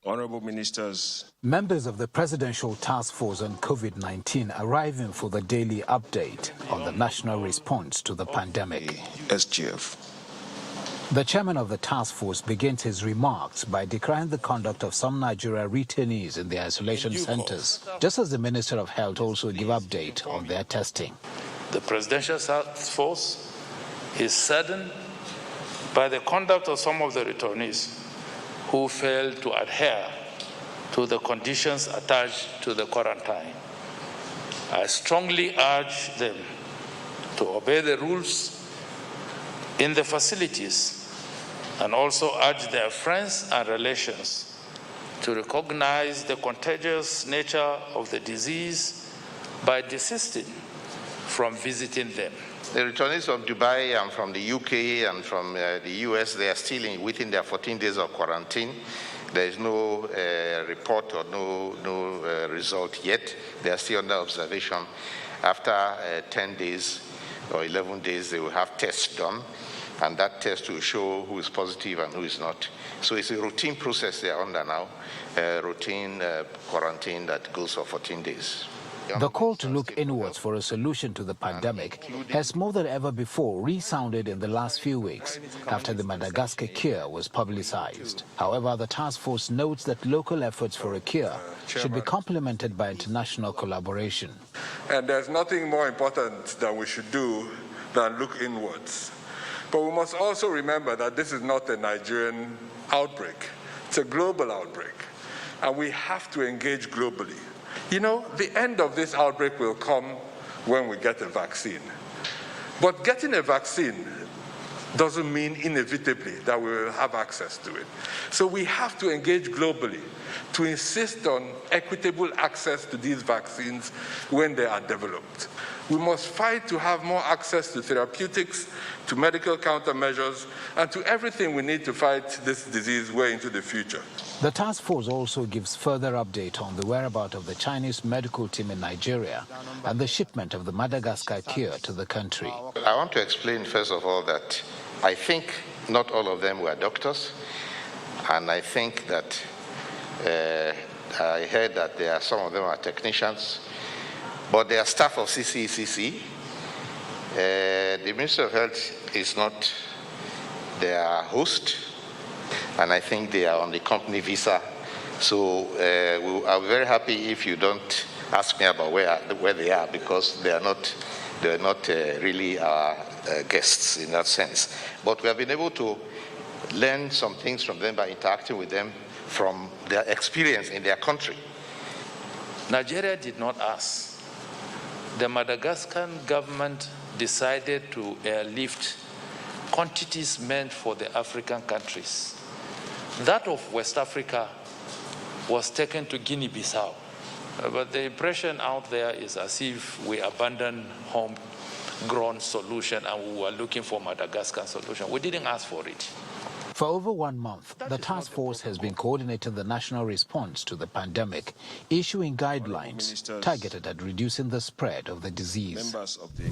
Honorable Ministers. Members of the Presidential Task Force on COVID-19 arriving for the daily update on the national response to the pandemic. SGF. The chairman of the task force begins his remarks by decrying the conduct of some Nigeria retainees in their isolation centers, just as the Minister of Health also give update on their testing. The Presidential Task Force is saddened by the conduct of some of the returnees who failed to adhere to the conditions attached to the quarantine. I strongly urge them to obey the rules in the facilities and also urge their friends and relations to recognize the contagious nature of the disease by desisting from visiting them. The returnees from Dubai and from the UK and from the US, they are still within their 14 days of quarantine. There is no report or no result yet. They are still under observation. After 10 days or 11 days, they will have tests done, and that test will show who is positive and who is not. So it's a routine process they are under now, routine quarantine that goes for 14 days. The call to look inwards for a solution to the pandemic has more than ever before resounded in the last few weeks after the Madagascar cure was publicized. However, the task force notes that local efforts for a cure should be complemented by international collaboration. And there's nothing more important that we should do than look inwards. But we must also remember that this is not a Nigerian outbreak. It's a global outbreak, and we have to engage globally. You know, the end of this outbreak will come when we get a vaccine. But getting a vaccine doesn't mean inevitably that we will have access to it. So we have to engage globally to insist on equitable access to these vaccines when they are developed. We must fight to have more access to therapeutics, to medical countermeasures, and to everything we need to fight this disease way into the future. The task force also gives further update on the whereabouts of the Chinese medical team in Nigeria and the shipment of the Madagascar cure to the country. I want to explain, first of all, that I think not all of them were doctors, and I think that I heard that some of them are technicians, but they are staff of CCECC. The Minister of Health is not their host, and I think they are on the company visa. So I'll be very happy if you don't ask me about where they are, because they're not really our guests in that sense. But we have been able to learn some things from them by interacting with them from their experience in their country. Nigeria did not ask. The Madagascar government decided to airlift quantities meant for the African countries. That of West Africa was taken to Guinea-Bissau. But the impression out there is as if we abandoned homegrown solution and we were looking for Madagascar solution. We didn't ask for it. For over 1 month, the task force has been coordinating the national response to the pandemic, issuing guidelines targeted at reducing the spread of the disease. Members of the